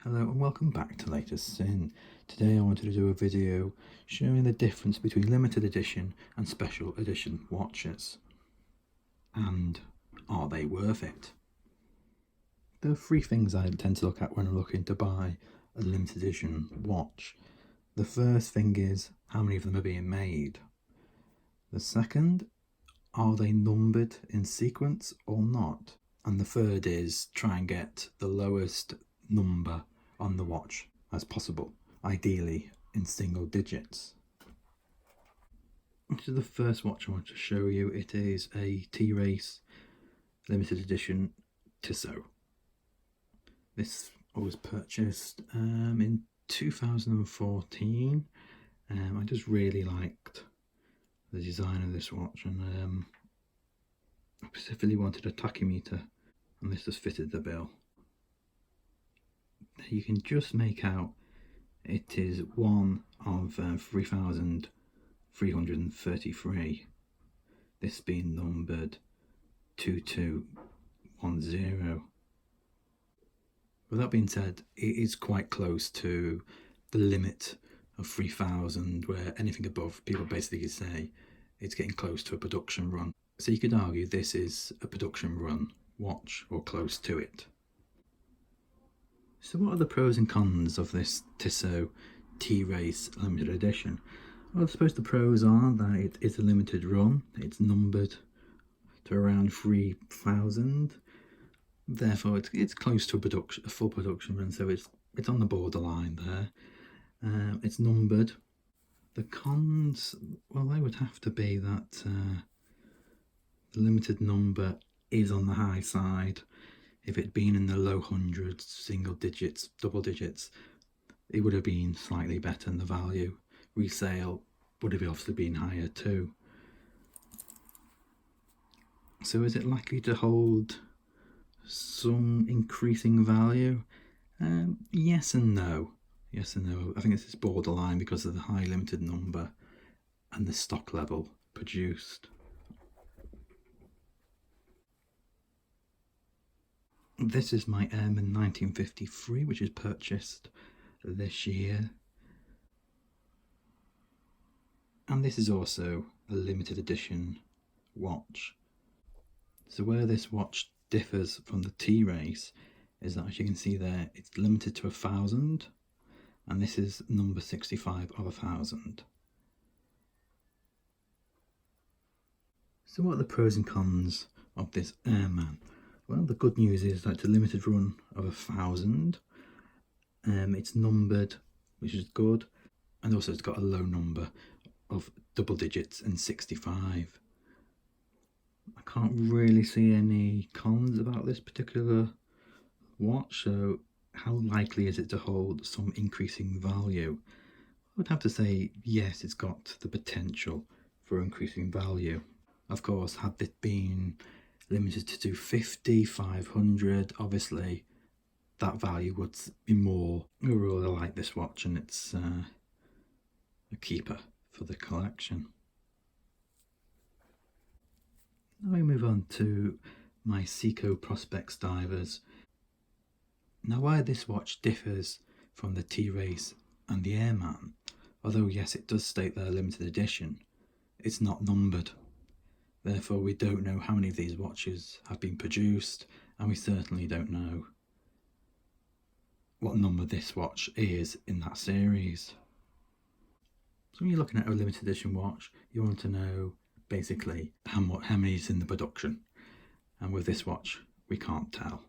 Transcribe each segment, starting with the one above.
Hello and welcome back to Latest Sin. Today I wanted to do a video showing the difference between limited edition and special edition watches. And are they worth it? There are three things I tend to look at when I'm looking to buy a limited edition watch. The first thing is how many of them are being made. The second, are they numbered in sequence or not? And the third is try and get the lowest number on the watch as possible, ideally in single digits. This is the first watch I want to show you. It is a T-Race limited edition Tissot. This was purchased in 2014. I just really liked the design of this watch, and I specifically wanted a tachymeter, and this just fitted the bill. You can just make out it is one of 3,333, this being numbered 2210. With that being said, it is quite close to the limit of 3,000, where anything above, people basically say it's getting close to a production run. So you could argue this is a production run watch, or close to it. So what are the pros and cons of this Tissot T-Race limited edition? Well, I suppose the pros are that it is a limited run. It's numbered to around 3,000. Therefore, it's close to a full production run, so it's on the borderline there. It's numbered. The cons, well, they would have to be that the limited number is on the high side. If it'd been in the low hundreds, single digits, double digits, it would have been slightly better, and the value resale would have obviously been higher too. So is it likely to hold some increasing value? Yes and no. Yes and no. I think this is borderline because of the high limited number and the stock level produced. This is my Airman 1953, which is purchased this year. And this is also a limited edition watch. So where this watch differs from the T-Race is that, as you can see there, it's limited to 1,000, and this is number 65 of 1,000. So what are the pros and cons of this Airman? Well, the good news is that it's a limited run of 1,000. It's numbered, which is good, and also it's got a low number of double digits and 65. I can't really see any cons about this particular watch, so how likely is it to hold some increasing value? I would have to say yes, it's got the potential for increasing value. Of course, had this been limited to 250, 500, obviously that value would be more. I really like this watch, and it's a keeper for the collection. Now we move on to my Seiko Prospex divers. Now why this watch differs from the T-Race and the Airman, although yes, it does state they're limited edition, it's not numbered. Therefore, we don't know how many of these watches have been produced, and we certainly don't know what number this watch is in that series. So when you're looking at a limited edition watch, you want to know basically how many is in the production, and with this watch we can't tell.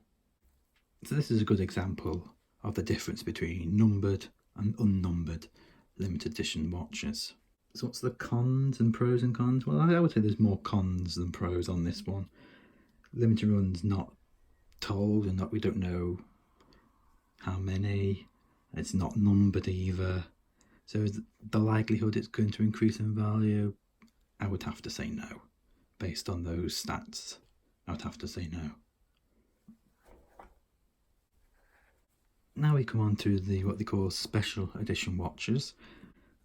So this is a good example of the difference between numbered and unnumbered limited edition watches. So what's the cons and pros and cons? Well, I would say there's more cons than pros on this one. Limited run's not told, and that we don't know how many. It's not numbered either. So is the likelihood it's going to increase in value? I would have to say no. Based on those stats, I would have to say no. Now we come on to what they call special edition watches.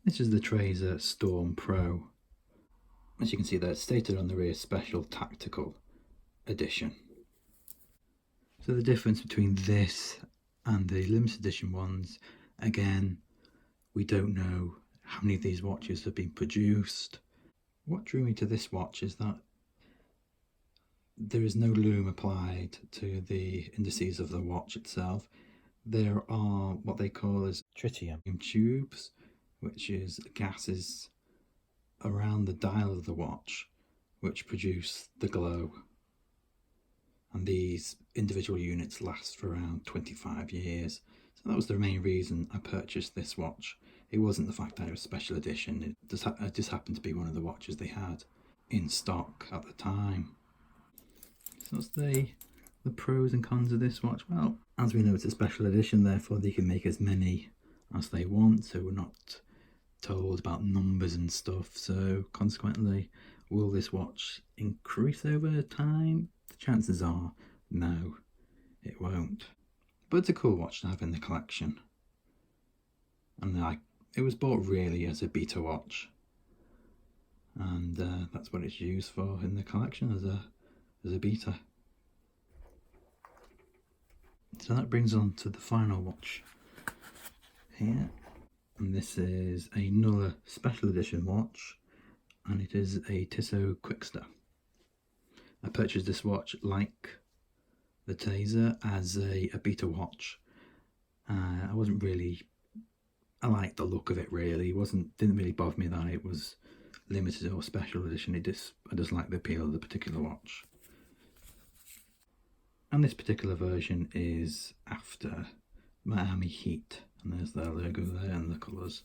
This is the Traser Storm Pro. As you can see there, it's stated on the rear, special tactical edition. So the difference between this And the limited edition ones, again, we don't know how many of these watches have been produced. What drew me to this watch is that there is no lume applied to the indices of the watch itself. There are what they call as tritium tubes, which is gases around the dial of the watch which produce the glow. And these individual units last for around 25 years. So that was the main reason I purchased this watch. It wasn't the fact that it was special edition, it just happened to be one of the watches they had in stock at the time. So what's the pros and cons of this watch? Well, as we know, it's a special edition, therefore they can make as many as they want, so we're not told about numbers and stuff. So consequently, will this watch increase over time? The chances are no, it won't. But it's a cool watch to have in the collection, and it was bought really as a beta watch, and that's what it's used for in the collection, as a beta. So that brings on to the final watch here, and this is another special edition watch, and it is a Tissot Quickster. I purchased this watch like the Traser as a beta watch. I liked the look of it really. Didn't really bother me that it was limited or special edition. I just like the appeal of the particular watch. And this particular version is after Miami Heat, and there's their logo there and the colours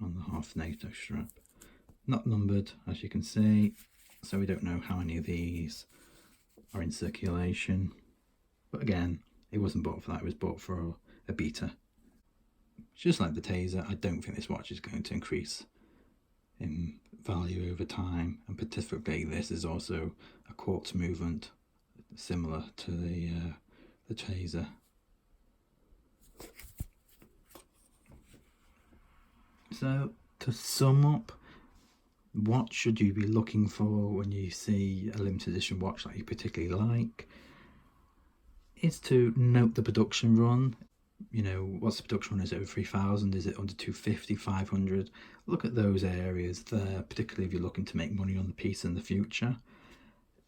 on the half NATO strap. Not numbered, as you can see, so we don't know how many of these are in circulation. But again, it wasn't bought for that, it was bought for a beta. Just like the Traser, I don't think this watch is going to increase in value over time, and particularly this is also a quartz movement similar to the Traser. So to sum up, what should you be looking for when you see a limited edition watch that you particularly like? Is to note the production run. You know, what's the production run? Is it over 3,000? Is it under 250, 500? Look at those areas there, particularly if you're looking to make money on the piece in the future.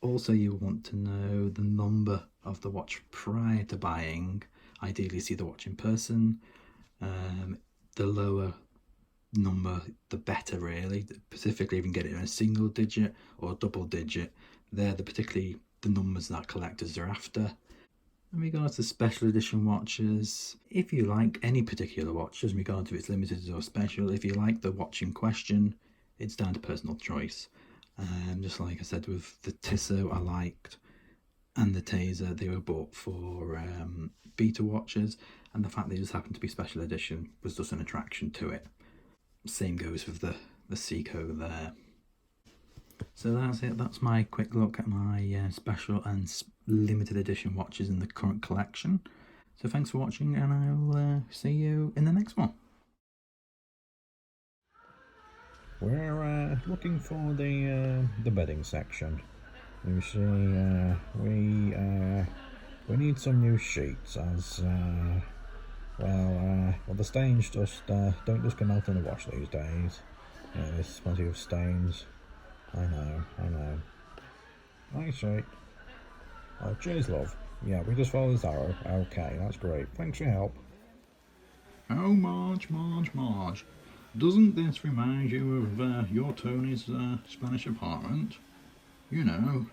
Also, you want to know the number of the watch prior to buying. Ideally, see the watch in person. The lower number, the better, really. Specifically, if you can get it in a single digit or a double digit, they're particularly the numbers that collectors are after. In regards to special edition watches, if you like any particular watch, as regards if it's limited or special, if you like the watch in question, it's down to personal choice. Just like I said with the Tissot I liked, and the Traser, they were bought for beta watches, and the fact they just happened to be special edition was just an attraction to it. Same goes with the Seiko there. So that's it, that's my quick look at my special and limited edition watches in the current collection. So thanks for watching, and I'll see you in the next one. We're looking for the bedding section. You see, we need some new sheets, as well the stains just don't just come out in the wash these days. Yeah, there's plenty of stains. I know. I see. Oh, cheers, love. Yeah, we just followed this arrow. Okay, that's great. Thanks for your help. Oh, Marge. Doesn't this remind you of your Tony's Spanish apartment? You know,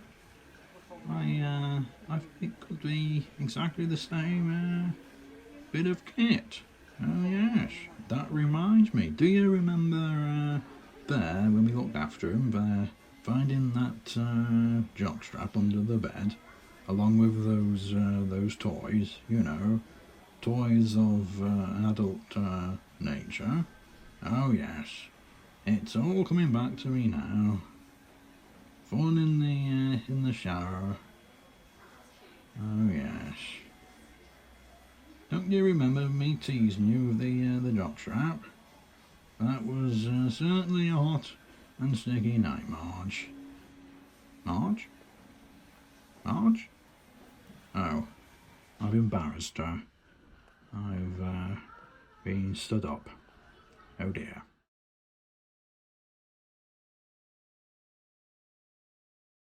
I think it could be exactly the same bit of kit. Oh yes, that reminds me. Do you remember there when we looked after him, finding that jockstrap under the bed, along with those toys? You know, toys of an adult nature. Oh yes, it's all coming back to me now. Fun in the shower. Oh yes. Don't you remember me teasing you with the jockstrap? That was certainly a hot and sticky night, Marge. Marge? Oh, I've embarrassed her. I've been stood up. Oh dear.